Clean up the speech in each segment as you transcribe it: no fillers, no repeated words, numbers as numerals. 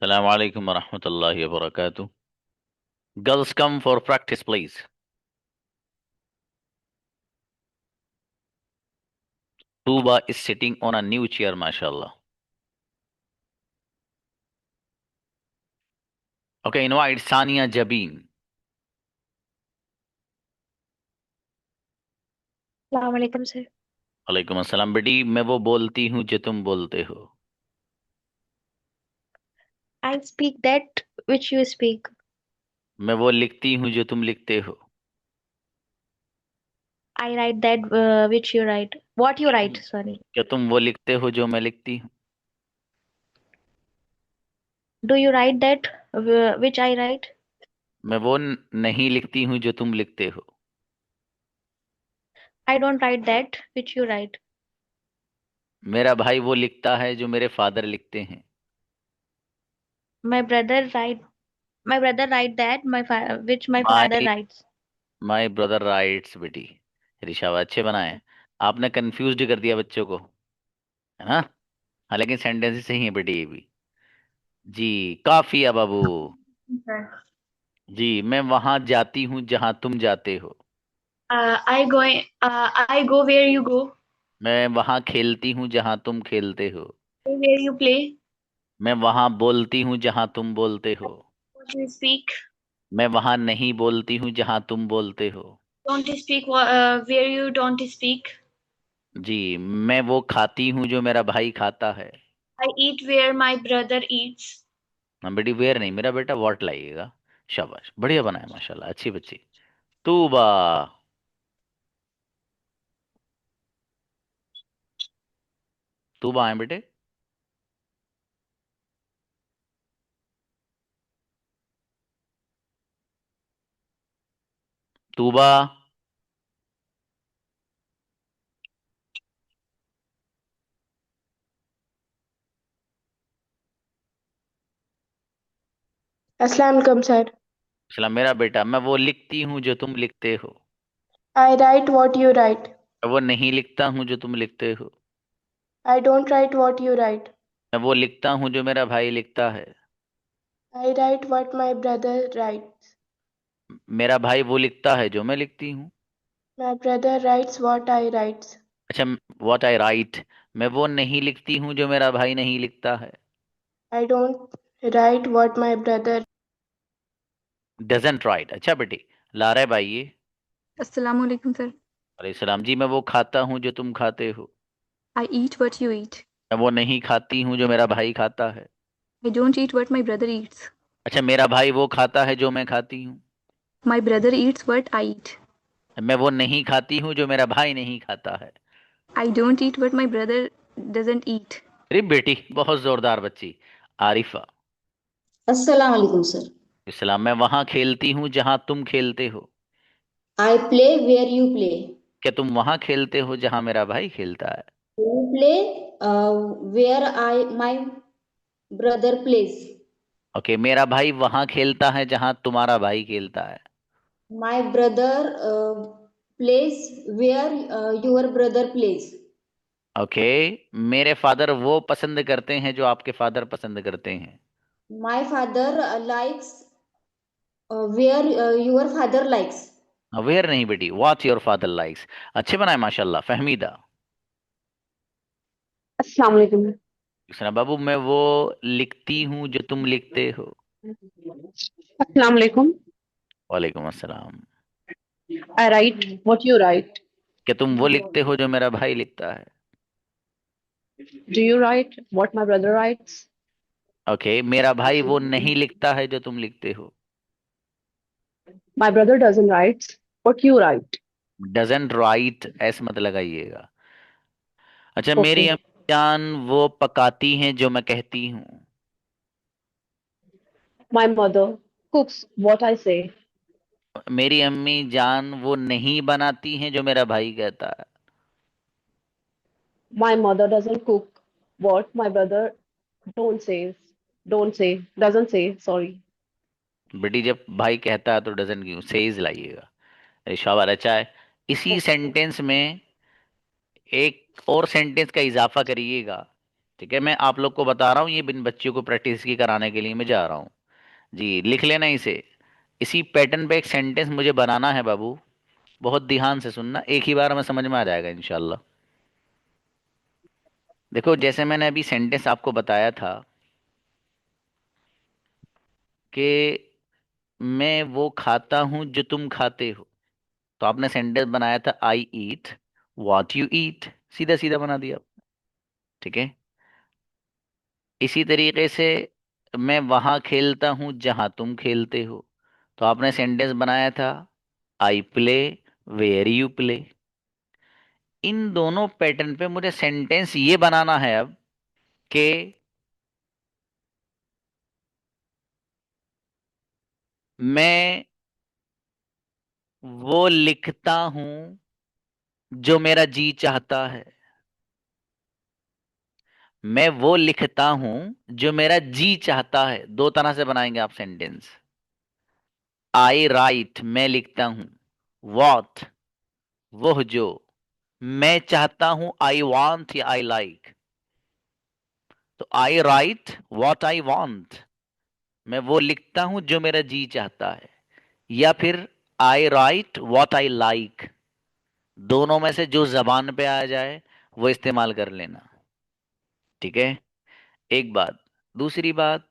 Assalamu alaikum wa rahmatullahi wa barakatuh. Girls come for practice, please. Tuba is sitting on a new chair, mashallah. Okay, invite Sania Jabin. वालेकुम sir. वालेकुम अस्सलाम बेटी, मैं वो बोलती हूँ जो तुम बोलते हो। I speak that which you speak. मैं वो लिखती हूँ जो तुम लिखते हो। I write that which you write what you क्या तुम राइट सॉरी। क्या तुम वो लिखते हो जो मैं लिखती हूँ। Do you right that which I write. मैं वो नहीं लिखती हूँ जो तुम लिखते हो। I don't right that which you right. मेरा भाई वो लिखता है जो मेरे फादर लिखते हैं। My brother right my brother right that which my father my rights. My brother rights बेटी। ऋषभ अच्छे बनाए। आपने कंफ्यूज कर दिया बच्चों को, है ना। हाँ लेकिन सेंटेंस सही है बेटी ये भी। जी, काफी है बाबू। सर जी, मैं वहां जाती हूँ जहां तुम जाते हो। I go where you go. मैं वहां खेलती हूँ जहां तुम खेलते हो। Where you play. मैं वहां बोलती हूँ जहां तुम बोलते हो। What you speak. मैं वहां नहीं बोलती हूँ जहां तुम बोलते हो। Don't speak where you don't speak. जी, मैं वो खाती हूँ जो मेरा भाई खाता है। I eat where my brother eats. हाँ बेटी, वेयर नहीं, मेरा बेटा वॉट लाइएगा। शाबाश, बढ़िया बनाया माशाल्लाह, अच्छी बच्ची। तूबा। तूबा आए बेटे। तूबा। अस्सलाम वालेकुम सर। सलाम मेरा बेटा, मैं वो लिखती हूँ जो तुम लिखते हो। I write what you write. मैं वो नहीं लिखता हूँ जो तुम लिखते हो। I don't write what you write. मैं वो लिखता हूँ जो मेरा भाई लिखता है। I write what my brother writes. मेरा भाई वो लिखता है जो मैं लिखती हूँ। My brother writes what I writes. अच्छा, व्हाट आई राइट। मैं वो नहीं लिखती हूँ जो मेरा भाई नहीं लिखता है। I don't write what my brother. Doesn't right. अच्छा बेटी, ला रहे भाई ये। अस्सलाम वालेकुम सर। अरे सलाम जी, मैं वो खाता हूँ जो तुम खाते हो। I eat what you eat. मैं वो नहीं खाती हूँ जो मेरा भाई खाता है। I don't eat what my brother Yeats. अच्छा, मेरा भाई वो खाता है जो मैं खाती हूँ। My brother eats what I eat. मैं वो नहीं खाती हूँ जो मेरा भाई नहीं खाता है। I don't eat what my brother doesn't eat. अरे बेटी, बहुत जोरदार बच्ची। आरिफा। अस्सलाम वालेकुम सर। इस्लाम। मैं वहां खेलती हूँ जहां तुम खेलते हो। I play where you play. क्या तुम वहां खेलते हो जहां मेरा भाई खेलता है। You play where I my brother plays. Okay, मेरा भाई वहां खेलता है जहां तुम्हारा भाई खेलता है। My brother plays where your brother plays. Okay, मेरे फादर वो पसंद करते हैं जो आपके फादर पसंद करते हैं। My father likes where your father likes. Where नहीं बेटी, व्हाट योर फादर लाइक्स। अच्छे बनाए माशाल्लाह, फहमीदा। अस्सलाम वालेकुम। कृष्णा बाबू, मैं वो लिखती हूँ जो तुम लिखते हो। अस्सलाम वालेकुम। वालेकुम अस्सलाम। आई राइट व्हाट यू राइट। क्या तुम वो लिखते हो जो मेरा भाई लिखता है। Do you write what my brother rights. Okay, मेरा भाई वो नहीं लिखता है जो तुम लिखते हो। My brother doesn't rights what you right. Doesn't right, ऐसे मत लगाइएगा। अच्छा, ओके। मेरी अम्मी जान वो पकाती हैं जो मैं कहती हूँ। माय मदर कुक्स व्हाट आई से। मेरी अम्मी जान वो नहीं बनाती हैं जो मेरा भाई कहता है। My mother doesn't cook what my brother don't say. Don't say doesn't say sorry. बेटी, जब भाई कहता है तो डजन क्यों, सेज लाइएगा। अरे शाबाश, अच्छा है। इसी सेंटेंस में एक और सेंटेंस का इजाफा करिएगा। ठीक है, मैं आप लोग को बता रहा हूँ, ये बिन बच्चों को प्रैक्टिस की कराने के लिए मैं जा रहा हूँ। जी लिख लेना इसे। इसी पैटर्न पे एक सेंटेंस मुझे बनाना है बाबू, बहुत ध्यान से सुनना, एक ही बार में समझ में आ जाएगा इंशाल्लाह। देखो जैसे मैंने अभी सेंटेंस आपको बताया था कि मैं वो खाता हूँ जो तुम खाते हो, तो आपने सेंटेंस बनाया था आई ईट व्हाट यू ईट, सीधा सीधा बना दिया। ठीक है, इसी तरीके से मैं वहां खेलता हूँ जहां तुम खेलते हो, तो आपने सेंटेंस बनाया था I play where you play. इन दोनों पैटर्न पे मुझे सेंटेंस ये बनाना है अब कि मैं वो लिखता हूं जो मेरा जी चाहता है। मैं वो लिखता हूं जो मेरा जी चाहता है, दो तरह से बनाएंगे आप सेंटेंस। आई राइट मैं लिखता हूं, वॉट वह जो, मैं चाहता हूं आई वांट या आई लाइक। तो आई राइट व्हाट आई वांट, मैं वो लिखता हूं जो मेरा जी चाहता है। या फिर आई राइट व्हाट आई लाइक, दोनों में से जो जबान पे आ जाए वो इस्तेमाल कर लेना। ठीक है, एक बात। दूसरी बात,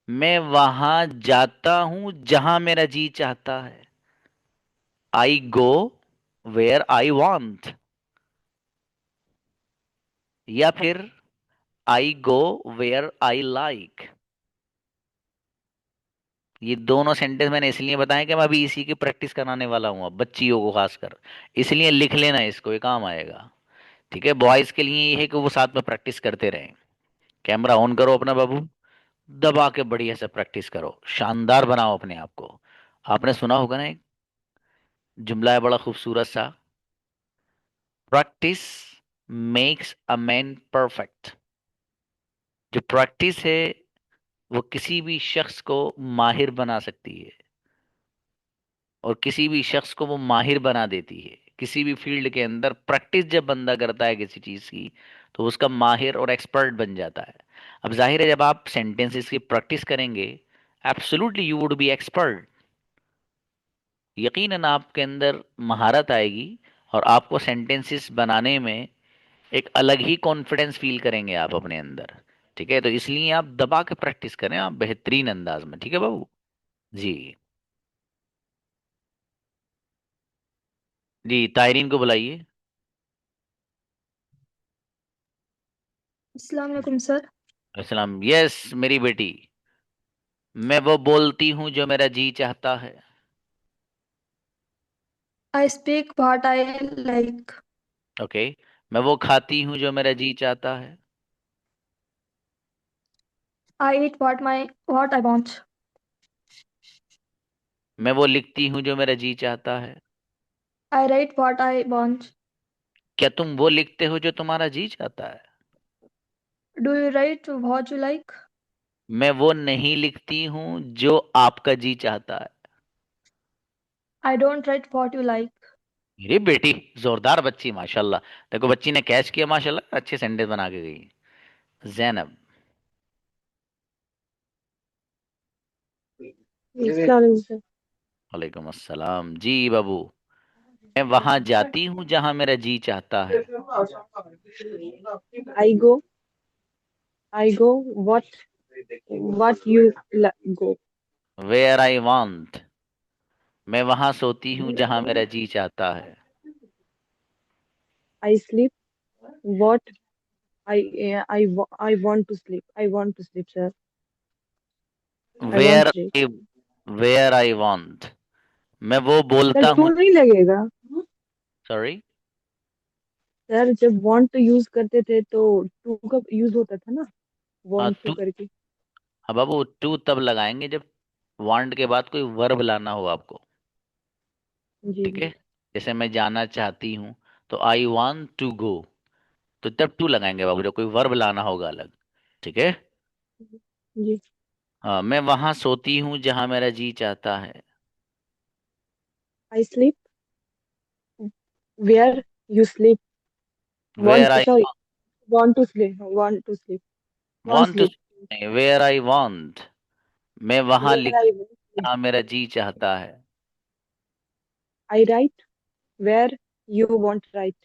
मैं वहां जाता हूं जहां मेरा जी चाहता है। I go where I want. या फिर आई गो वेयर आई लाइक। ये दोनों सेंटेंस मैंने इसलिए बताया कि मैं अभी इसी की प्रैक्टिस कराने वाला हूँ अब बच्चियों को खासकर, इसलिए लिख लेना इसको, ये काम आएगा। ठीक है, बॉयज के लिए ये है कि वो साथ में प्रैक्टिस करते रहें। कैमरा ऑन करो अपना बाबू, दबा के बढ़िया से प्रैक्टिस करो, शानदार बनाओ अपने आप को। आपने सुना होगा ना एक जुमला है बड़ा खूबसूरत सा, practice makes a man perfect. जो प्रैक्टिस है वो किसी भी शख्स को माहिर बना सकती है, और किसी भी शख्स को वो माहिर बना देती है। किसी भी फील्ड के अंदर प्रैक्टिस जब बंदा करता है किसी चीज़ की, तो उसका माहिर और एक्सपर्ट बन जाता है। अब जाहिर है जब आप सेंटेंसेस की प्रैक्टिस करेंगे, absolutely you would be expert. यकीनन आपके अंदर महारत आएगी, और आपको सेंटेंसेस बनाने में एक अलग ही कॉन्फिडेंस फील करेंगे आप अपने अंदर। ठीक है, तो इसलिए आप दबा के प्रैक्टिस करें आप बेहतरीन अंदाज में। ठीक है बाबू जी। जी तायरीन को बुलाइए। अस्सलाम वालेकुम सर। अस्सलाम। यस मेरी बेटी, मैं वो बोलती हूँ जो मेरा जी चाहता है। I speak what I like. Okay, मैं वो खाती हूँ जो मेरा जी चाहता है। I eat what I want. मैं वो लिखती हूँ जो मेरा जी चाहता है। I write what I want. क्या तुम वो लिखते हो जो तुम्हारा जी चाहता है? Do you write what you like. मैं वो नहीं लिखती हूँ जो आपका जी चाहता है। I don't write what you like. मेरी बेटी जोरदार बच्ची माशाल्लाह। देखो बच्ची ने कैच किया माशाल्लाह, अच्छे सेंटेंस बना के गई। जैनब। अस्सलाम वालेकुम sir. वालेकुम अस्सलाम जी बाबू। मैं वहां जाती हूँ जहां मेरा जी चाहता है। I go, I go. What you go? Where I want, मैं वहां सोती हूँ जहां मेरा जी चाहता है। I sleep. What I want to sleep. I want to sleep, sir. I want where to sleep. Where I want, मैं वो सर बोलता टू हूँ। नहीं लगेगा सॉरी। सर, जब want to यूज करते थे तो टू का यूज होता था ना, हाँ want to टू, करके। हाँ बाबू टू तब लगाएंगे जब वांट के बाद कोई वर्ब लाना हो आपको। जी ठीक जी है, जैसे मैं जाना चाहती हूँ, तो आई वांट टू गो, तो तब टू लगाएंगे बाबू जब कोई वर्ब लाना होगा अलग। ठीक है, जी। हाँ मैं वहां सोती हूँ जहां मेरा जी चाहता है। I sleep where you sleep. Where Want I sorry. Want to sleep. Want to sleep. Want want to, sleep. Where I want, मैं वहां Where लिख I want. जहाँ मेरा जी चाहता है। I write where you want write.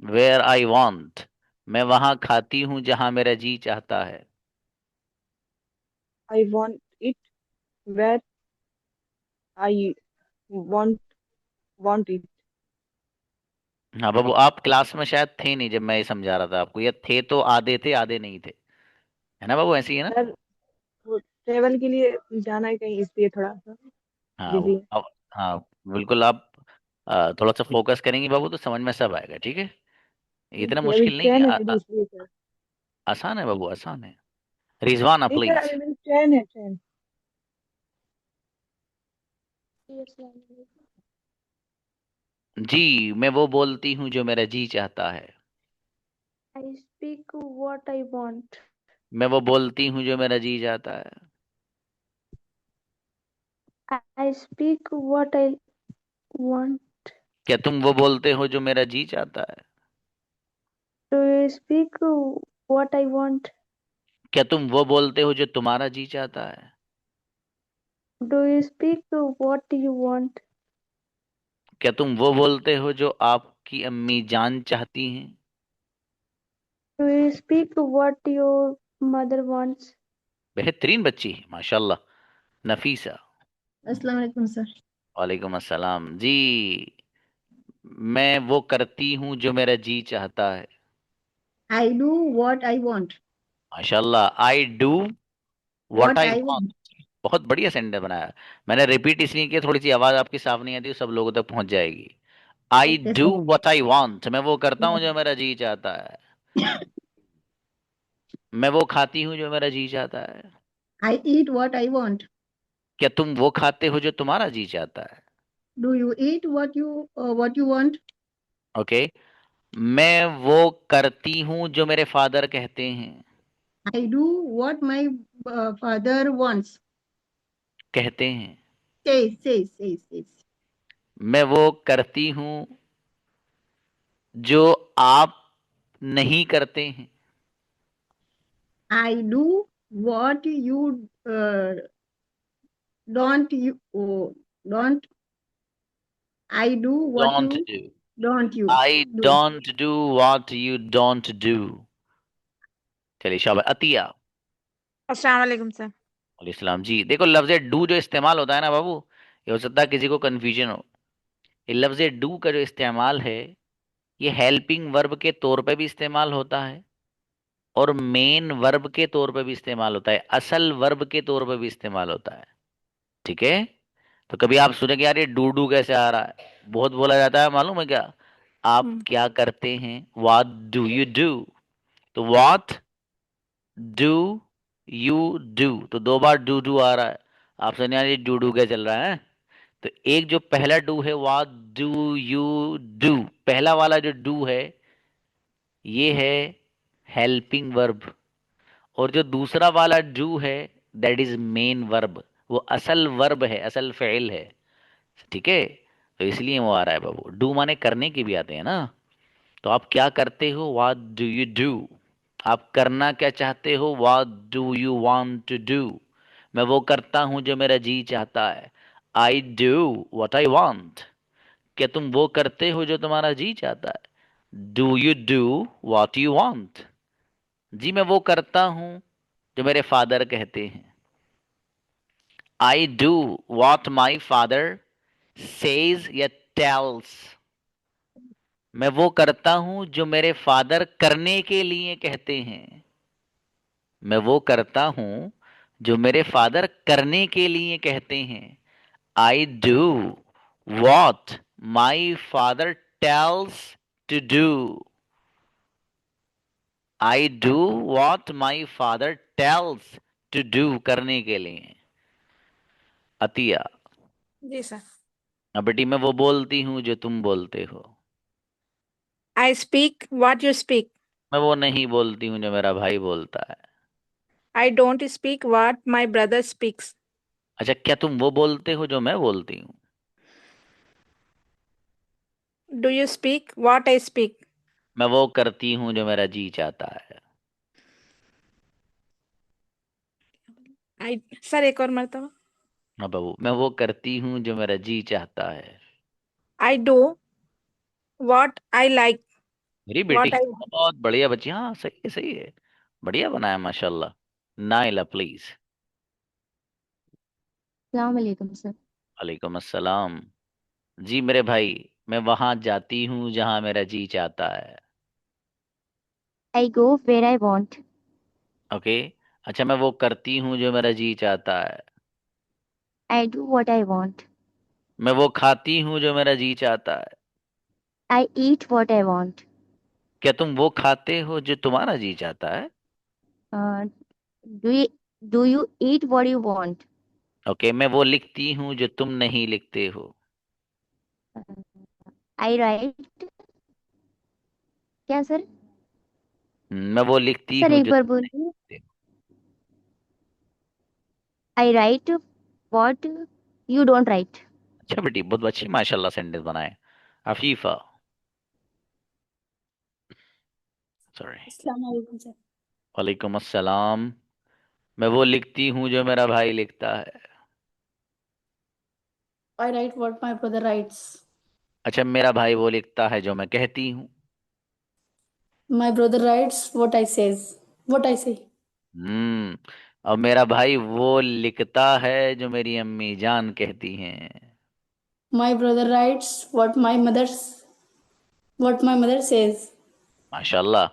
Where I want, मैं वहां खाती हूँ जहाँ मेरा जी चाहता है। I want it where I want it. हाँ बाबू, आप क्लास में शायद थे नहीं जब मैं ये समझा रहा था आपको, या थे तो आधे थे आधे नहीं थे, है ना बाबू, ऐसी है ना। सर वो ट्रेवल के लिए जाना है कहीं इसलिए थोड़ा सा हाँ बिजी है। हाँ बिल्कुल, आप थोड़ा सा फोकस करेंगे बाबू तो समझ में सब आएगा, ठीक है। इतना ठीक है अभी मुश्किल नहीं है, ट्रेन है मेरी इसलिए सर। आसान है बाबू, आसान है। रिजवाना नहीं सर प्लीज। अभी मेरी ट्रेन है ट्रेन। जी, मैं वो बोलती हूँ जो मेरा जी चाहता है। I speak what I want. मैं वो बोलती हूँ जो मेरा जी चाहता है। I speak what I want. क्या तुम वो बोलते हो जो मेरा जी चाहता है? Do you speak what I want? क्या तुम वो बोलते हो जो तुम्हारा जी चाहता है? Do you speak what you want? क्या तुम वो बोलते हो जो आपकी अम्मी जान चाहती हैं? Do you speak what your mother wants? बेहतरीन बच्ची है माशाल्लाह, नफीसा। अस्सलाम वालेकुम सर। वालेकुम अस्सलाम जी। मैं वो करती हूँ जो मेरा जी चाहता है। I do what I want. माशाल्लाह, आई do what What I I want. want. बहुत बढ़िया सेंटेंस बनाया। मैंने रिपीट इसलिए किया, थोड़ी सी आवाज आपकी साफ नहीं आती, सब लोगों तक पहुंच जाएगी। आई Okay, do sir. What I want, मैं वो करता हूँ जो मेरा जी चाहता है। मैं वो खाती हूँ जो मेरा जी चाहता है। I eat what I want. क्या तुम वो खाते हो जो तुम्हारा जी चाहता है? Do you eat what you want? Okay. मैं वो करती हूँ जो मेरे फादर कहते हैं। I do what my father wants. कहते हैं। Says. मैं वो करती हूँ जो आप नहीं करते हैं। I do what you don't. I do what don't you do. don't you I do. Don't do what you don't do. चलिए शाबाश, अतिया। अस्सलाम वालेकुम सर। इस्लाम जी, देखो लफ्ज डू जो इस्तेमाल होता है ना बाबू, ये हो सकता है किसी को कंफ्यूजन हो। ये लफ्ज डू का जो इस्तेमाल है, ये हेल्पिंग वर्ब के तौर पे भी इस्तेमाल होता है और मेन वर्ब के तौर पे भी इस्तेमाल होता है, असल वर्ब के तौर पे भी इस्तेमाल होता है, ठीक है। तो कभी आप सुनेंगे यार ये डू डू कैसे आ रहा है, बहुत बोला जाता है, मालूम है क्या? आप हम्म, क्या करते हैं, व्हाट डू यू डू। तो व्हाट डू यू डू, तो दो बार डू डू आ रहा है। आप सुनिए यार ये डू डू क्या चल रहा है। तो एक जो पहला डू है, व्हाट डू यू डू, पहला वाला जो डू है ये है हेल्पिंग वर्ब, और जो दूसरा वाला डू है दैट इज मेन वर्ब, वो असल वर्ब है, असल फेल है, ठीक है। तो इसलिए वो आ रहा है बाबू। डू माने करने के भी आते हैं ना। तो आप क्या करते हो, व्हाट डू यू डू। आप करना क्या चाहते हो, what do you want to do. मैं वो करता हूं जो मेरा जी चाहता है। I do what I want. क्या तुम वो करते हो जो तुम्हारा जी चाहता है। Do you do what you want. जी मैं वो करता हूं जो मेरे फादर कहते हैं। I do what my father says या टेल्स। मैं वो करता हूं जो मेरे फादर करने के लिए कहते हैं। मैं वो करता हूं जो मेरे फादर करने के लिए कहते हैं। I do what my father tells to do. I do what my father tells to do, करने के लिए। अतिया। जी सर। अब बेटी मैं वो बोलती हूँ जो तुम बोलते हो। I speak what you speak. मैं वो नहीं बोलती हूँ जो मेरा भाई बोलता है। I don't speak what my brother speaks. अच्छा, क्या तुम वो बोलते हो जो मैं बोलती हूँ। Do you speak what I speak. मैं वो करती हूँ जो मेरा जी चाहता है। आई सर एक और मरतबा। हाँ बाबू, मैं वो करती हूँ जो मेरा जी चाहता है। I do what I like. मेरी बेटी व्हाट आई बहुत बढ़िया बच्ची, हाँ सही है सही है, बढ़िया बनाया माशाल्लाह। Naila please. अस्सलाम वालेकुम सर। वालेकुम अस्सलाम। जी मेरे भाई, मैं वहां जाती हूँ जहां मेरा जी चाहता है। I go where I want. Okay. अच्छा, मैं वो करती हूँ जो मेरा जी चाहता है। I do what I want. मैं वो खाती हूँ जो मेरा जी चाहता है। I eat what I want. क्या तुम वो खाते हो जो तुम्हारा जी चाहता है? Do you do you eat what you want. Okay, मैं वो लिखती हूँ जो तुम नहीं लिखते हो। I right. क्या सर? मैं वो लिखती सर हूँ एक जो बार तुम नहीं बोलिए। लिखते हो। I write what you don't write. अच्छा बेटी, बहुत अच्छी माशाल्लाह सेंटेंस बनाए। अफीफा। सॉरी। अस्सलाम वालेकुम सर। वालेकुम अस्सलाम। मैं वो लिखती हूँ जो मेरा भाई लिखता है। I write what my brother writes. अच्छा, मेरा भाई वो लिखता है जो मैं कहती हूँ। My brother writes what I says. What I say. हम्म। और मेरा भाई वो लिखता है जो मेरी अम्मी जान कहती हैं। My brother writes what my mother says. माशाल्लाह।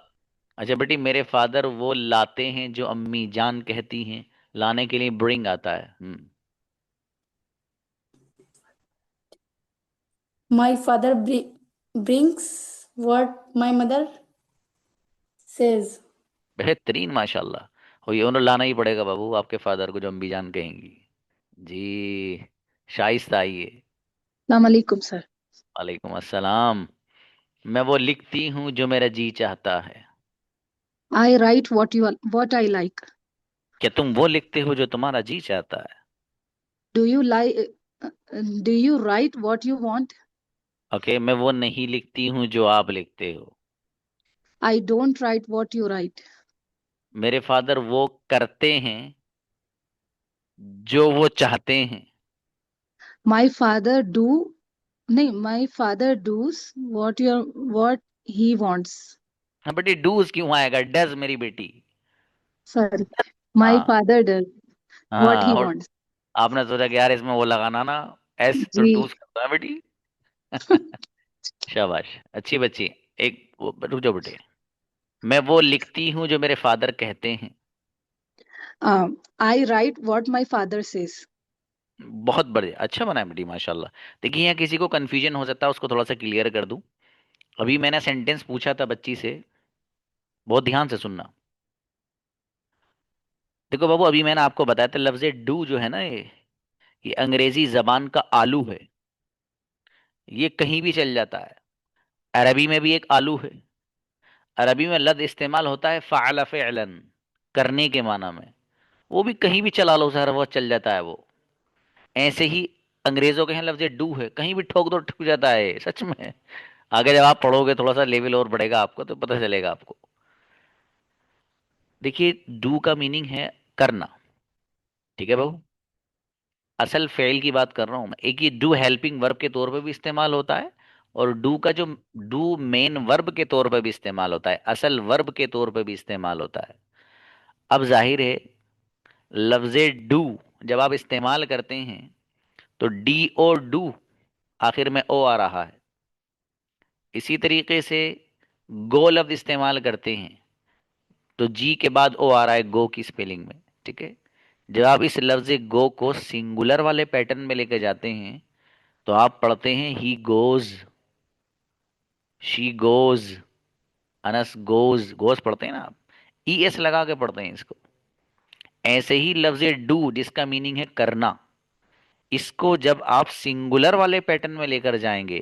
अच्छा बेटी, मेरे फादर वो लाते हैं जो अम्मी जान कहती हैं। लाने के लिए ब्रिंग आता है। My father brings what my mother says. बेहतरीन माशाल्लाह। हो ये उन्हें लाना ही पड़ेगा बाबू, आपके फादर को जो अम्मी जान कहेंगी। जी। शाइस्ता आइए। Assalamualaikum, sir. वालेकुम अस्सलाम। मैं वो लिखती हूँ जो मेरा जी चाहता है। I write what I like. क्या तुम वो लिखते हो जो तुम्हारा जी चाहता है? Do you like? Do you write what you want? Okay, मैं वो नहीं लिखती हूँ जो आप लिखते हो। I don't write what you write. मेरे फादर वो करते हैं जो वो चाहते हैं। My father do. No, my father does what he wants. हाँ बेटी, डूज क्यों आएगा, डज मेरी बेटी। Sorry. My हाँ। father does what हाँ, he और wants. आपने सोचा कि यार इसमें वो लगाना ना, एस तो जी. डूज करता है बेटी। शाबाश, अच्छी बच्ची। रुक जाओ बेटे। मैं वो लिखती हूँ जो मेरे फादर कहते हैं। I write what my father says. बहुत बढ़िया, अच्छा बना है बेटी माशाल्लाह। देखिए, यहाँ किसी को कंफ्यूजन हो सकता है, उसको थोड़ा सा क्लियर कर दूं। अभी मैंने सेंटेंस पूछा था बच्ची से, बहुत ध्यान से सुनना। देखो बाबू, अभी मैंने आपको बताया था लफ्ज डू जो है ना, ये अंग्रेजी जबान का आलू है। ये कहीं भी चल जाता है। अरबी में भी एक आलू है। अरबी में लफ्ज इस्तेमाल होता है फ़अल फ़िअलन, करने के माना में। वो भी कहीं भी चला लो सर, वो चल जाता है वो। ऐसे ही अंग्रेजों के यहाँ लफ्ज डू है, कहीं भी ठोक दो ठुक जाता है, सच में। आगे जब आप पढ़ोगे थोड़ा सा लेवल और बढ़ेगा आपको, तो पता चलेगा आपको। देखिए, डू का मीनिंग है करना। ठीक है बाबू, असल फेल की बात कर रहा हूं मैं। एक ये डू हेल्पिंग वर्ब के तौर पे भी इस्तेमाल होता है, और डू का जो डू मेन वर्ब के तौर पे भी इस्तेमाल होता है, असल वर्ब के तौर पे भी इस्तेमाल होता है। अब जाहिर है, लफ्जे डू जब आप इस्तेमाल करते हैं तो डी ओ डू, आखिर में ओ आ रहा है। इसी तरीके से गो लफ्ज इस्तेमाल करते हैं तो जी के बाद ओ आ रहा है गो की स्पेलिंग में। ठीक है। जब आप इस लफ्ज गो को सिंगुलर वाले पैटर्न में लेके जाते हैं तो आप पढ़ते हैं he goes, she goes, Anas goes. Goes पढ़ते हैं ना आप, ई एस लगा के पढ़ते हैं इसको। ऐसे ही लफ्ज डू जिसका मीनिंग है करना, इसको जब आप सिंगुलर वाले पैटर्न में लेकर जाएंगे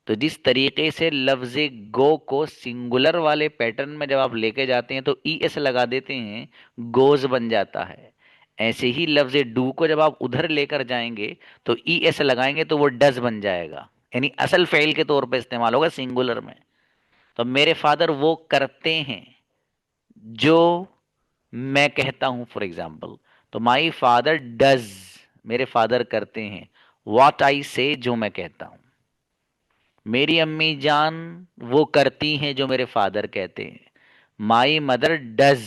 तो जिस तरीके से लफ्ज गो को सिंगुलर वाले पैटर्न में जब आप लेके जाते हैं तो ई एस लगा देते हैं, गोज बन जाता है। ऐसे ही लफ्ज डू को जब आप उधर लेकर जाएंगे तो ई एस लगाएंगे तो वो डज बन जाएगा, यानी असल फेल के तौर पे इस्तेमाल होगा सिंगुलर में। तो मेरे फादर वो करते हैं जो मैं कहता हूं, फॉर एग्जाम्पल। तो माई फादर डज, मेरे फादर करते हैं व्हाट आई से, जो मैं कहता हूं। मेरी अम्मी जान वो करती हैं जो मेरे फादर कहते हैं। My mother does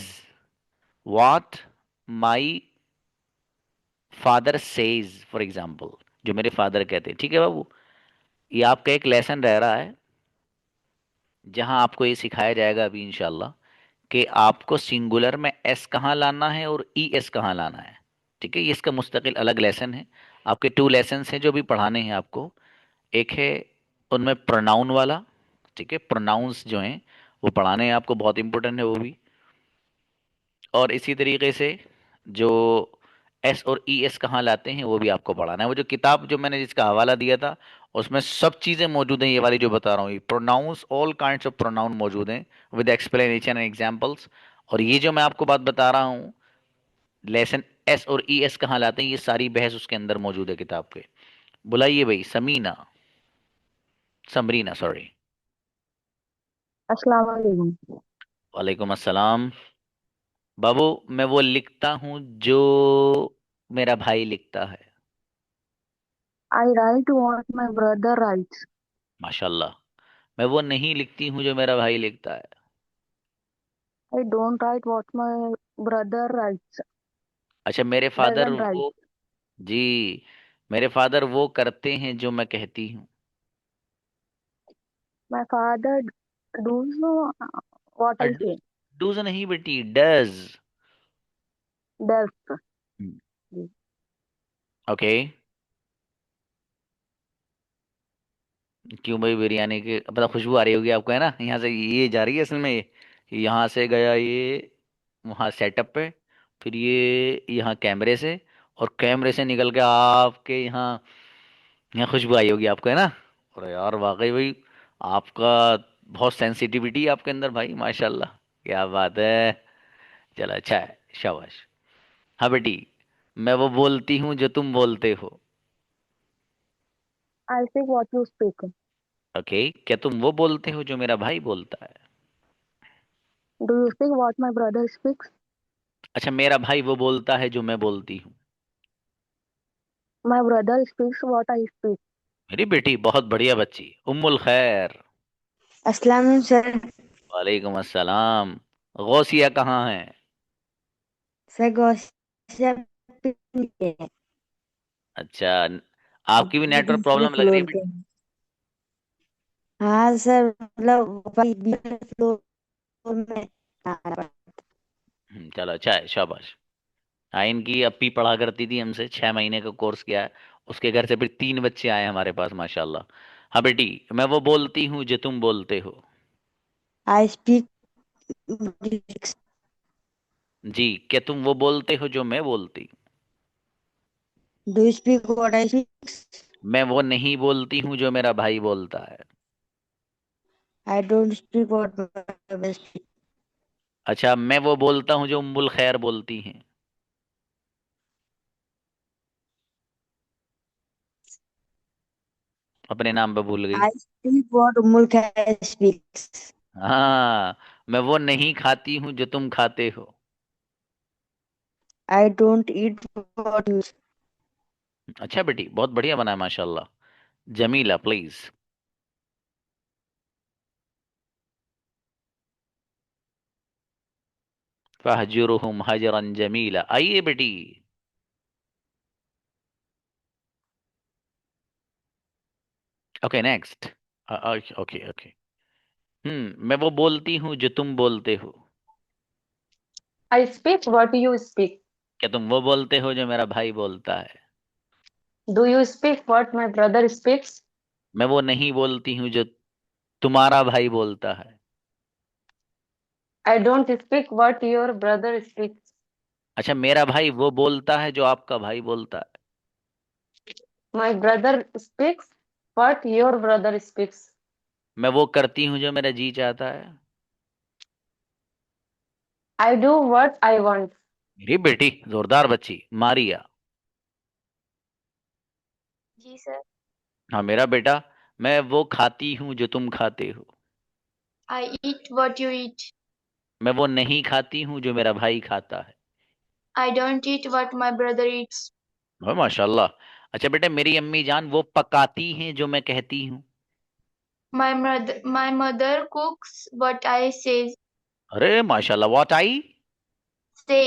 what my father says, for example, जो मेरे फादर कहते हैं। ठीक है बाबू, ये आपका एक लेसन रह रहा है जहां आपको ये सिखाया जाएगा अभी इंशाल्लाह कि आपको सिंगुलर में एस कहाँ लाना है और ई एस कहाँ लाना है। ठीक है, ये इसका मुस्तकिल अलग लेसन है। आपके 2 लेसन हैं जो भी पढ़ाने हैं आपको। एक है उनमें प्रोनाउन वाला, ठीक है, प्रोनाउंस जो हैं वो पढ़ाने हैं आपको, बहुत इंपॉर्टेंट है वो भी। और इसी तरीके से जो एस और ई एस कहाँ लाते हैं वो भी आपको पढ़ाना है। वो जो किताब जो मैंने जिसका हवाला दिया था उसमें सब चीज़ें मौजूद हैं, ये वाली जो बता रहा हूँ, ये pronounce, all kinds of pronoun मौजूद हैं विद एक्सप्लेनेशन एंड एग्जांपल्स। और ये जो मैं आपको बात बता रहा हूँ, लेसन एस और ई एस कहाँ लाते हैं, ये सारी बहस उसके अंदर मौजूद है किताब के। बुलाइए भाई समीना, समरीना सॉरी। अस्सलाम वालेकुम। वालेकुम अस्सलाम। बाबू, मैं वो लिखता हूँ जो मेरा भाई लिखता है। I write what my brother writes. माशाल्लाह। मैं वो नहीं लिखती हूँ जो मेरा भाई लिखता है। I don't write what my brother writes. अच्छा, मेरे फादर Doesn't write. वो, जी, मेरे फादर वो करते हैं जो मैं कहती हूँ। My father does know what I say. Does नहीं बेटी, डज। Does. ओके। क्यों भाई, बिरयानी की पता खुशबू आ रही होगी आपको, है ना, यहाँ से ये जा रही है असल में, ये यहाँ से गया ये वहाँ सेटअप पे, फिर ये यहाँ कैमरे से, और कैमरे से निकल के आपके यहाँ, यहाँ खुशबू आई होगी आपको, है ना। अरे यार वाकई भाई, आपका बहुत सेंसिटिविटी है आपके अंदर भाई, माशाल्लाह, क्या बात है। चलो अच्छा है, शाबाश। हाँ बेटी, मैं वो बोलती हूँ जो तुम बोलते हो। I speak what you speak. Okay, क्या तुम वो बोलते हो जो मेरा भाई बोलता है? Do you speak what my brother speaks? अच्छा, मेरा भाई वो बोलता है जो मैं बोलती हूँ। My brother speaks what I speak. मेरी बेटी बहुत बढ़िया बच्ची, उम्मुल खैर। अस्सलाम सर। वालेकुम अस्सलाम। गौसिया कहाँ है? सर गौसिया है। अच्छा, आपकी भी नेटवर्क दूसरे प्रॉब्लम लग रही है फ्लोर बेटी। पे। हाँ सर, मतलब फ्लोर में आ रहा है। चलो अच्छा है, शाबाश। हाँ, इनकी अपी पढ़ा करती थी हमसे, 6 महीने का कोर्स किया है उसके घर से, फिर 3 बच्चे आए हमारे पास माशाल्लाह। हाँ बेटी, मैं वो बोलती हूँ जो तुम बोलते हो। I speak. जी, क्या तुम वो बोलते हो जो मैं बोलती? Do you speak what I speak? मैं वो नहीं बोलती हूँ जो मेरा भाई बोलता है। I don't speak what my speak. अच्छा, मैं वो बोलता हूँ जो उम्मुल खैर बोलती हैं। अपने नाम पे भूल गई। आई स्पीक व्हाट मुल्क स्पीक्स। हाँ, मैं वो नहीं खाती हूँ जो तुम खाते हो। I don't eat what you. अच्छा बेटी, बहुत बढ़िया बना है माशाल्लाह। जमीला प्लीज। फहजुरुहुम हजरन जमीला, आइए बेटी। Okay next. Okay okay. मैं वो बोलती हूँ जो तुम बोलते हो। I speak what you speak. क्या तुम वो बोलते हो जो मेरा भाई बोलता है? Do you speak what my brother speaks? मैं वो नहीं बोलती हूँ जो तुम्हारा भाई बोलता है। I don't speak what your brother speaks. अच्छा, मेरा भाई वो बोलता है जो आपका भाई बोलता है। My brother speaks what your brother speaks. मैं वो करती हूँ जो मेरा जी चाहता है। I do what I want. मेरी बेटी जोरदार बच्ची, मारिया। जी सर। हाँ मेरा बेटा, मैं वो खाती हूँ जो तुम खाते हो। I eat what you eat. मैं वो नहीं खाती हूँ जो मेरा भाई खाता है। I don't eat what my brother eats. ओह, माशाल्लाह। अच्छा बेटा, मेरी अम्मी जान वो पकाती हैं जो मैं कहती हूँ। My mother cooks what I अरे माशाल्लाह, व्हाट आई say.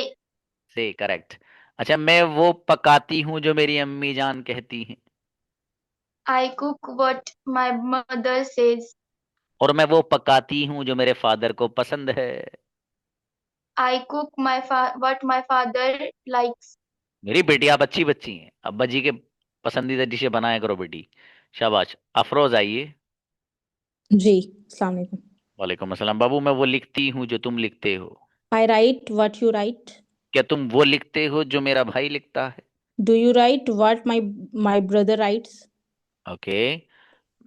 से, करेक्ट। अच्छा, मैं वो पकाती हूँ जो मेरी अम्मी जान कहती हैं। I cook what my mother says. और मैं वो पकाती हूँ जो मेरे फादर को पसंद है। I cook what my father likes. मेरी बेटी, आप अच्छी बच्ची हैं, अब्बा जी के पसंदीदा डिशें बनाया करो बेटी। शाबाश। अफरोज आइए। जी, अस्सलाम वालेकुम। वालेकुम अस्सलाम। बाबू, मैं वो लिखती हूँ जो तुम लिखते हो। I write what you right. क्या तुम वो लिखते हो जो मेरा भाई लिखता है? Do you write what my brother rights. Okay.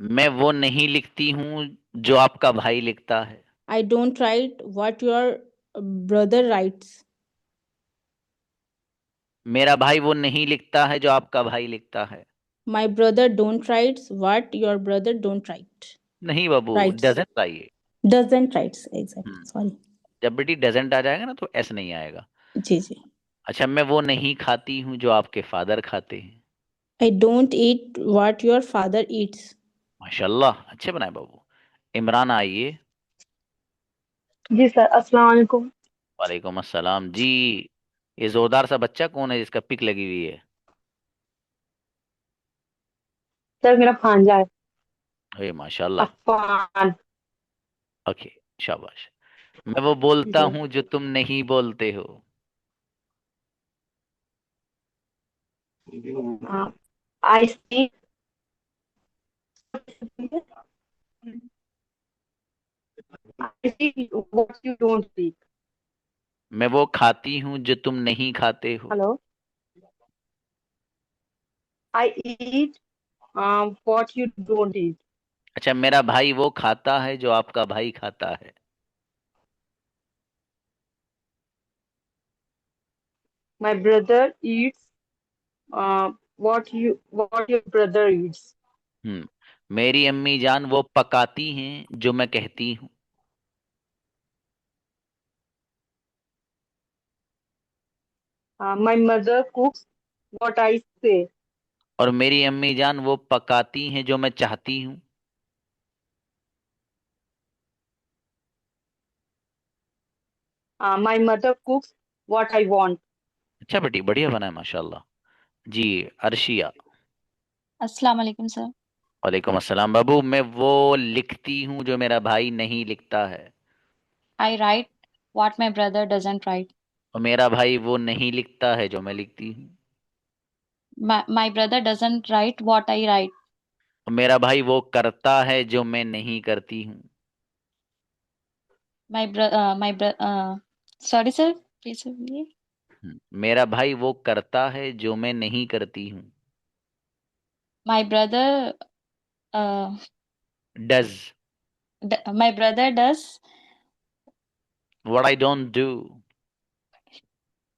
मैं वो नहीं लिखती हूँ जो आपका भाई लिखता है। I don't write what your brother writes. मेरा भाई वो नहीं लिखता है जो आपका भाई लिखता है। My brother don't rights what your brother don't write नहीं बाबू, राइट्स। डजंट आइए। Doesn't rights, exactly, hmm, sorry. जब बेटी डजंट आ जाएगा ना तो एस नहीं आएगा। जी जी। अच्छा, मैं वो नहीं खाती हूँ जो आपके फादर खाते हैं। आई don't eat what your father Yeats. माशाल्लाह, अच्छे बनाए बाबू। इमरान आइए। जी सर, अस्सलाम वालेकुम। वालेकुम अस्सलाम जी। ये जोरदार सा बच्चा कौन है जिसका पिक लगी हुई है? सर मेरा भांजा है, हे माशाल्लाह। अफान। ओके, शाबाश। मैं वो बोलता जी। हूँ जो तुम नहीं बोलते हो। I see I see what you don't speak. मैं वो खाती हूँ जो तुम नहीं खाते हो। Hello. I eat what you don't eat. अच्छा, मेरा भाई वो खाता है जो आपका भाई खाता है। My brother eats what your brother Yeats. मेरी अम्मी जान वो पकाती हैं जो मैं कहती हूँ। माय मदर कुक्स व्हाट आई से। और मेरी अम्मी जान वो पकाती हैं जो मैं चाहती हूँ। My mother कुक्स what I want. अच्छा बेटी, बढ़िया बना है माशाल्लाह। जी, अर्शिया। अस्सलाम वालेकुम सर। वालेकुम अस्सलाम बाबू। मैं वो लिखती हूँ जो मेरा भाई नहीं लिखता है। I write what my brother doesn't write. और मेरा भाई वो नहीं लिखता है जो मैं लिखती हूँ। My brother doesn't right what I right. और मेरा भाई वो करता है जो मैं नहीं करती हूँ। माय सॉरी सर, प्लीज बोलिए। मेरा भाई वो करता है जो मैं नहीं करती हूँ। My brother does. My brother does. What I don't do.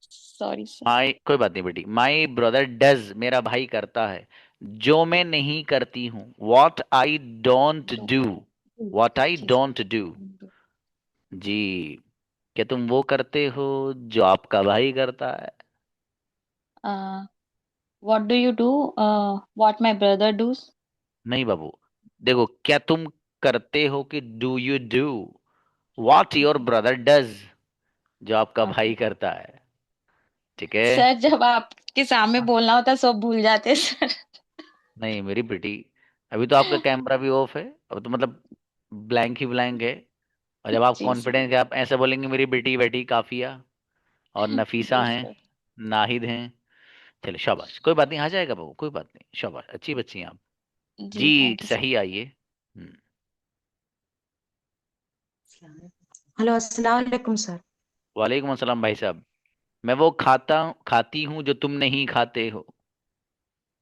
Sorry sir. My, कोई बात नहीं बेटी। माई ब्रदर डज, मेरा भाई करता है जो मैं नहीं करती हूँ। What I don't do. What I don't do. जी। क्या तुम वो करते हो जो आपका भाई करता है? What do you do what my brother does. नहीं बाबू, देखो, क्या तुम करते हो कि do you do what your brother does, जो आपका ओके भाई करता है। ठीक है। सर, जब आपके सामने बोलना होता है सब भूल जाते हैं सर। नहीं मेरी बेटी, अभी तो आपका कैमरा भी ऑफ है, अब तो मतलब ब्लैंक ही ब्लैंक है। और जब आप जी सर। कॉन्फिडेंस है, आप ऐसे बोलेंगे मेरी बेटी बेटी काफिया और नफीसा जी हैं, सर। नाहिद हैं। चलो शाबाश, कोई बात नहीं, आ जाएगा बहू, कोई बात नहीं, शाबाश, अच्छी बच्ची हैं आप। जी जी थैंक यू सर। सही, आइए। हेलो, अस्सलाम वालेकुम सर। वालेकुम अस्सलाम भाई साहब। मैं वो खाती हूँ जो तुम नहीं खाते हो।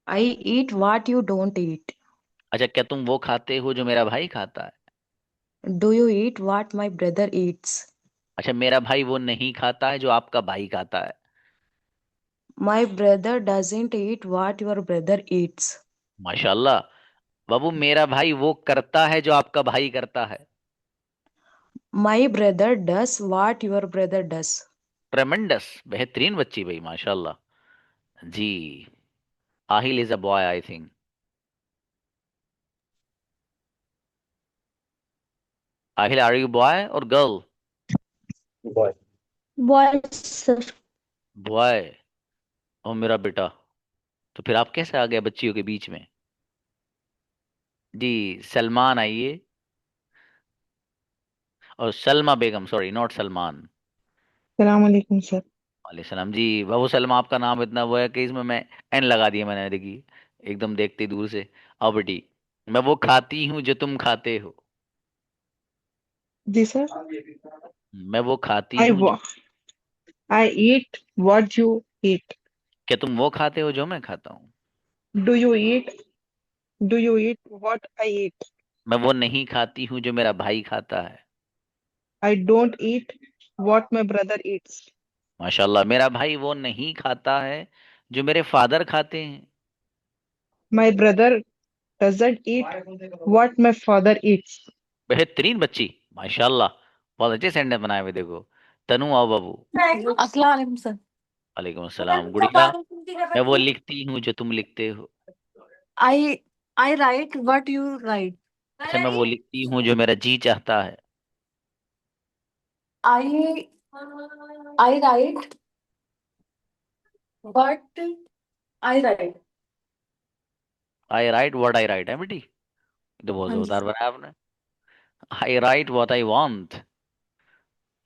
I eat what you don't eat. अच्छा, क्या तुम वो खाते हो जो मेरा भाई खाता है? Do you eat what my brother Yeats. अच्छा, मेरा भाई वो नहीं खाता है जो आपका भाई खाता है। My brother doesn't eat what your brother Yeats. माशाल्लाह। बाबू, मेरा भाई वो करता है जो आपका भाई करता है। My brother does what your brother does. ट्रेमेंडस, बेहतरीन बच्ची भाई, माशाल्लाह जी। Aahil is a boy I think. Aahil, are you boy और गर्ल? Boy, sir. बॉय। ओ मेरा बेटा, तो फिर आप कैसे आ गए बच्चियों के बीच में? जी, सलमान आइए। और सलमा बेगम, सॉरी नॉट सलमान। सलाम अलैकुम सर। वालेकुम सलाम जी। बाबू सलमा, आपका नाम इतना वो है कि इसमें मैं एन लगा दिया मैंने, देखी एकदम देखते ही दूर से। आओ बेटी, मैं वो खाती हूँ जो तुम खाते हो। जी सर। मैं वो खाती आई हूँ जो, आई ईट व्हाट यू ईट। क्या तुम वो खाते हो जो मैं खाता हूँ? Do you eat do you eat what I eat. मैं वो नहीं खाती हूँ जो मेरा भाई खाता है। I don't eat what my brother Yeats. माशाल्लाह, मेरा भाई वो नहीं खाता है जो मेरे फादर खाते हैं। माई brother doesn't eat what my father Yeats. बेहतरीन बच्ची, माशाल्लाह। बहुत अच्छे सेंटेंस बनाए हुए, देखो। तनु, आओ बाबू। अस्सलाम वालेकुम सर। वालेकुम अस्सलाम। गुड़िया, मैं वो लिखती हूँ जो तुम लिखते हो। I I write what you write. अच्छा, मैं वो लिखती हूँ जो मेरा जी चाहता है। I I write what I write. I write what I right है बेटी, ये तो बहुत हाँ जी जोरदार सर। बनाया आपने। आई राइट व्हाट आई वांट।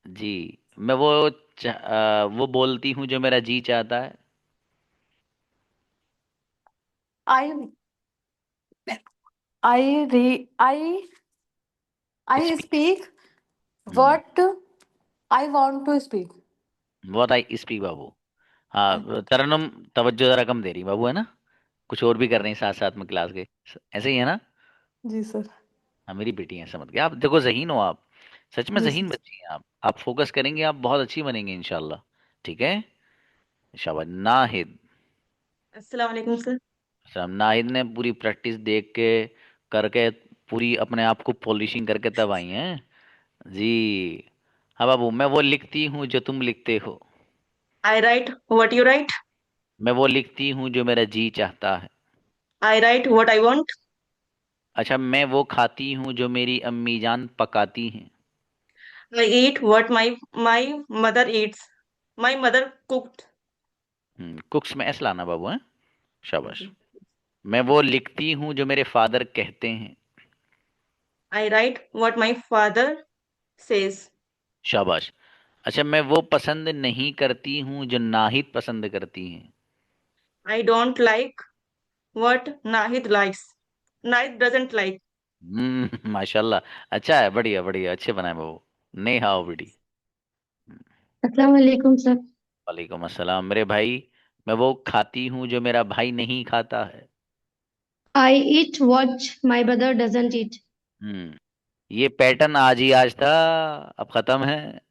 जी, मैं वो बोलती हूँ जो मेरा जी चाहता है। I I re I speak. speak what I want to speak. What I speak बाबू। हाँ हाँ तरन्नुम, तवज्जो जरा कम दे रही बाबू, है ना? कुछ और भी कर रही हैं साथ साथ में क्लास के, ऐसे ही है ना? जी सर। हाँ, मेरी बेटी है, समझ गया। आप देखो, ज़हीन हो आप, सच में जी ज़हीन सर। बच्ची हैं आप फोकस करेंगे, आप बहुत अच्छी बनेंगे इंशाल्लाह। ठीक है। शाबाश। नाहिद। अस्सलाम वालेकुम सर। सब नाहिद ने पूरी प्रैक्टिस देख के, करके, पूरी अपने आप को पॉलिशिंग करके तब आई हैं जी। हाँ बाबू, मैं वो लिखती हूँ जो तुम लिखते हो। I write what you write. मैं वो लिखती हूँ जो मेरा जी चाहता है। I write what I want. अच्छा, मैं वो खाती हूँ जो मेरी अम्मी जान पकाती हैं। I eat what my mother eats. My mother cooked. कुक्स में एस लाना बाबू, हैं? शाबाश। मैं वो लिखती हूँ जो मेरे फादर कहते हैं। I write what my father says. शाबाश। अच्छा, मैं वो पसंद नहीं करती हूँ जो नाहिद पसंद करती हैं। I don't like what Nahid likes. Nahid doesn't like. माशाल्लाह। अच्छा है, बढ़िया बढ़िया, अच्छे बनाए बाबू। नहीं, हाँ बेटी। अस्सलाम वालेकुम सर। वालेकुम अस्सलाम मेरे भाई। मैं वो खाती हूँ जो मेरा भाई नहीं खाता है। I eat what my brother doesn't eat. हम्म ये पैटर्न आज ही आज था, अब खत्म है।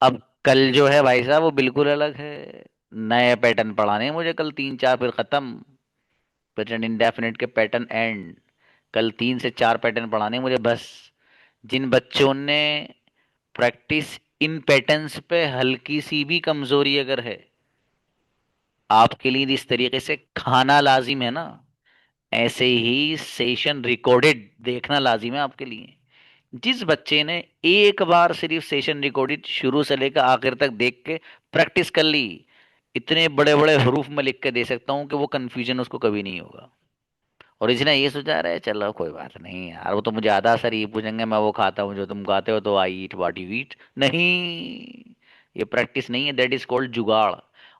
अब कल जो है भाई साहब, वो बिल्कुल अलग है। नए पैटर्न पढ़ाने हैं मुझे कल, तीन चार, फिर खत्म। प्रेजेंट इंडेफिनिट के पैटर्न एंड। कल तीन से चार पैटर्न पढ़ाने हैं मुझे बस। जिन बच्चों ने प्रैक्टिस इन पैटर्न्स पे हल्की सी भी कमजोरी अगर है, आपके लिए इस तरीके से खाना लाजिम है ना, ऐसे ही सेशन रिकॉर्डेड देखना लाजिम है आपके लिए। जिस बच्चे ने एक बार सिर्फ सेशन रिकॉर्डेड शुरू से लेकर आखिर तक देख के प्रैक्टिस कर ली, इतने बड़े बड़े हरूफ में लिख के दे सकता हूं कि वो कंफ्यूजन उसको कभी नहीं होगा। और इसने ये सोचा रहे, चलो कोई बात नहीं यार, वो तो मुझे आधा सर ये पूछेंगे, मैं वो खाता हूँ जो तुम खाते हो, तो आई ईट व्हाट यू ईट। नहीं, ये प्रैक्टिस नहीं है, दैट इज कॉल्ड जुगाड़।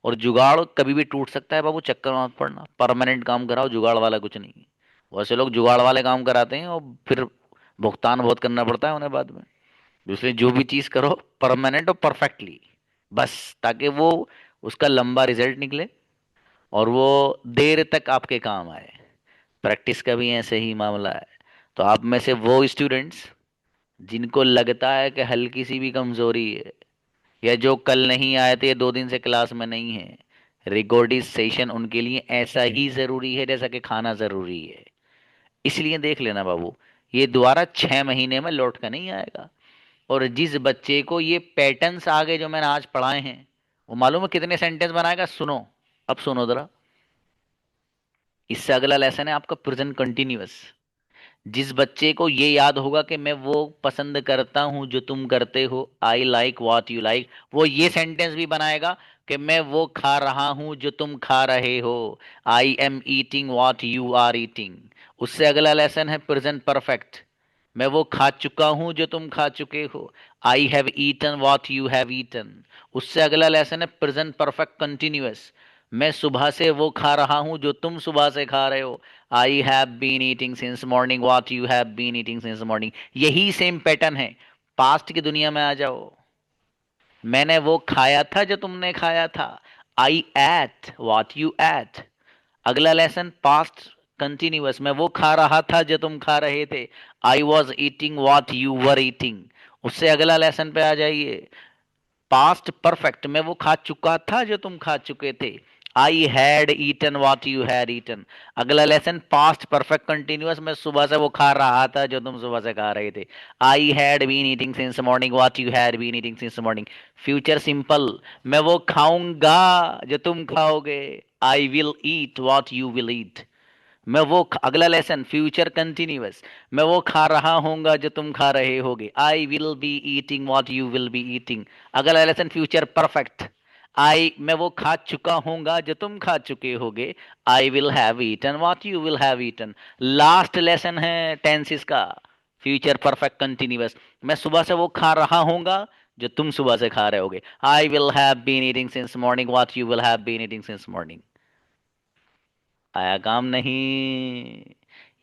और जुगाड़ कभी भी टूट सकता है बाबू, चक्कर मत पड़ना, परमानेंट काम कराओ, जुगाड़ वाला कुछ नहीं। वैसे लोग जुगाड़ वाले काम कराते हैं और फिर भुगतान बहुत करना पड़ता है उन्हें बाद में। दूसरी जो भी चीज़ करो परमानेंट और परफेक्टली, बस, ताकि वो उसका लंबा रिजल्ट निकले और वो देर तक आपके काम आए। प्रैक्टिस का भी ऐसे ही मामला है। तो आप में से वो स्टूडेंट्स जिनको लगता है कि हल्की सी भी कमजोरी है, या जो कल नहीं आए थे, 2 दिन से क्लास में नहीं है, रिकॉर्डिंग सेशन उनके लिए ऐसा ही जरूरी है जैसा कि खाना जरूरी है। इसलिए देख लेना बाबू, ये दोबारा 6 महीने में लौट कर नहीं आएगा। और जिस बच्चे को ये पैटर्न्स आगे जो मैंने आज पढ़ाए हैं वो मालूम है कितने सेंटेंस बनाएगा, सुनो। अब सुनो जरा, इससे अगला लेसन है आपका प्रेजेंट कंटिन्यूअस। जिस बच्चे को ये याद होगा कि मैं वो पसंद करता हूं जो तुम करते हो, I like what you like, वो ये सेंटेंस भी बनाएगा कि मैं वो खा रहा हूं जो तुम खा रहे हो, I am eating what you are eating. उससे अगला लेसन है प्रेजेंट परफेक्ट। मैं वो खा चुका हूं जो तुम खा चुके हो, I have eaten what you have eaten. उससे अगला लेसन है प्रेजेंट परफेक्ट कंटिन्यूअस। मैं सुबह से वो खा रहा हूं जो तुम सुबह से खा रहे हो, I have been eating since morning what you have been eating since morning. यही सेम पैटर्न है। पास्ट की दुनिया में आ जाओ, मैंने वो खाया था जो तुमने खाया था, आई एट व्हाट यू एट। अगला लेसन पास्ट कंटिन्यूअस, मैं वो खा रहा था जो तुम खा रहे थे, I was eating what you were eating. उससे अगला लेसन पे आ जाइए, पास्ट परफेक्ट, मैं वो खा चुका था जो तुम खा चुके थे, I had eaten what you had eaten. अगला लेसन पास्ट परफेक्ट कंटिन्यूअस, मैं सुबह से वो खा रहा था जो तुम सुबह से खा रहे थे, I had been eating since morning what you had been eating since morning. Future simple, मैं वो खाऊंगा जो तुम खाओगे, I will eat what you will eat. अगला लेसन फ्यूचर कंटिन्यूअस, मैं वो खा रहा हूंगा जो तुम खा रहे होगे, I will be eating what you will be eating. अगला लेसन फ्यूचर परफेक्ट, मैं वो खा चुका हूंगा जो तुम खा चुके होगे, I will have eaten what you will have eaten. Last lesson है टेंसेस का, फ्यूचर परफेक्ट कंटिन्यूअस, मैं सुबह से वो खा रहा हूंगा जो तुम सुबह से खा रहे होगे, I will have been eating since morning what you will have been eating since morning. आया काम नहीं?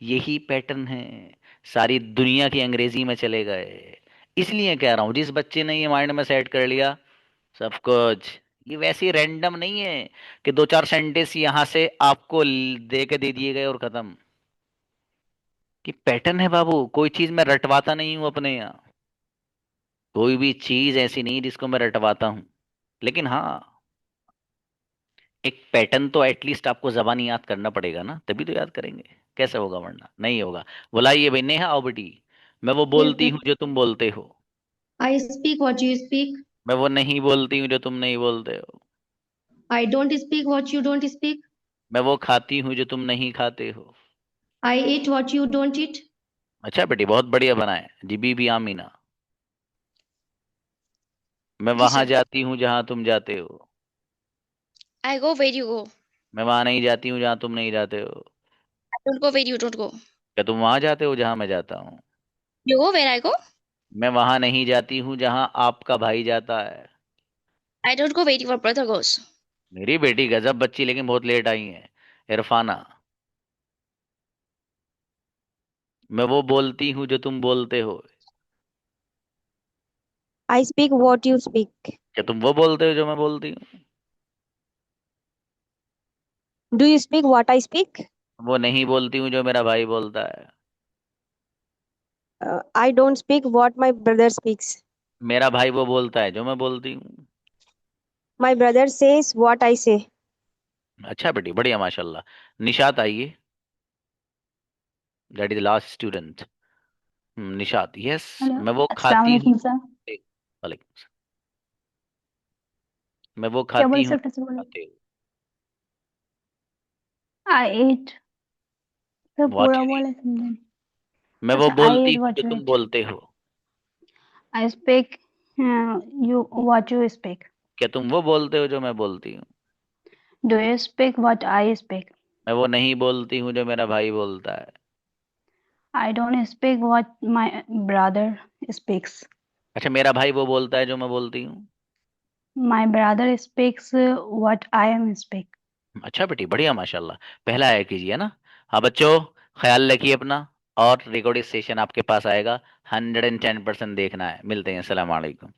यही पैटर्न है, सारी दुनिया की अंग्रेजी में चले गए। इसलिए कह रहा हूं, जिस बच्चे ने ये माइंड में सेट कर लिया सब कुछ, ये वैसे रैंडम नहीं है कि दो चार सेंटेंस यहां से आपको दे के दे दिए गए और खत्म। कि पैटर्न है बाबू, कोई चीज मैं रटवाता नहीं हूं अपने यहाँ, कोई भी चीज ऐसी नहीं जिसको मैं रटवाता हूं। लेकिन हाँ, एक पैटर्न तो एटलीस्ट आपको जबानी याद करना पड़ेगा ना, तभी तो याद करेंगे। कैसे होगा, वरना नहीं होगा। बुलाइए भाई नेहा, आओ बेटी। मैं वो बोलती हूँ जो तुम बोलते हो, I speak what you speak. मैं वो नहीं बोलती हूँ जो तुम नहीं बोलते हो, I don't speak what you don't speak. मैं वो खाती हूँ जो तुम नहीं खाते हो। I eat what you don't eat. अच्छा बेटी, बहुत बढ़िया बनाए जी, बीबी आमीना। मैं जी वहां सर। जाती हूँ जहां तुम जाते हो, I go where you go. मैं वहां नहीं जाती हूँ जहां तुम नहीं जाते हो। I don't go where you don't go. क्या तुम वहां जाते हो जहां मैं जाता हूँ? You go where I go. मैं वहां नहीं जाती हूँ जहां आपका भाई जाता है। I don't go where your brother goes. मेरी बेटी गजब बच्ची, लेकिन बहुत लेट आई है, इरफाना। मैं वो बोलती हूँ जो तुम बोलते हो, I speak what you speak. क्या तुम वो बोलते हो जो मैं बोलती हूँ? Do you speak what I speak? वो नहीं बोलती हूँ जो मेरा भाई बोलता है, I don't speak what my brother speaks. मेरा भाई वो बोलता है जो मैं बोलती हूँ। My brother says what I say. अच्छा बेटी, बढ़िया, माशाल्लाह। निशात आइए, that is last student. Nishat, yes. Hello, मैं वो अस्सलाम खाती हूँ, वालेकुम सर। वालेकुम सलाम। मैं वो क्या खाती बोले हूँ सर, फिर से बोलो। खाते हो, आई एट, सर व्हाट पूरा यू बोले समझे। मैं वो अच्छा, आई बोलती एट हूँ व्हाट जो यू तुम एट। बोलते हो, I speak you what you speak. क्या तुम वो बोलते हो जो मैं बोलती हूँ? Do you speak what I speak. मैं वो नहीं बोलती हूँ जो मेरा भाई बोलता है। I don't speak what my brother speaks. अच्छा, मेरा भाई वो बोलता है जो मैं बोलती हूँ। My brother speaks what I am speak. अच्छा बेटी, बढ़िया, माशाल्लाह। पहला आया कीजिए ना। हाँ बच्चों, ख्याल रखिए अपना, और रिकॉर्डिंग सेशन आपके पास आएगा, 110% देखना है। मिलते हैं, अस्सलाम वालेकुम।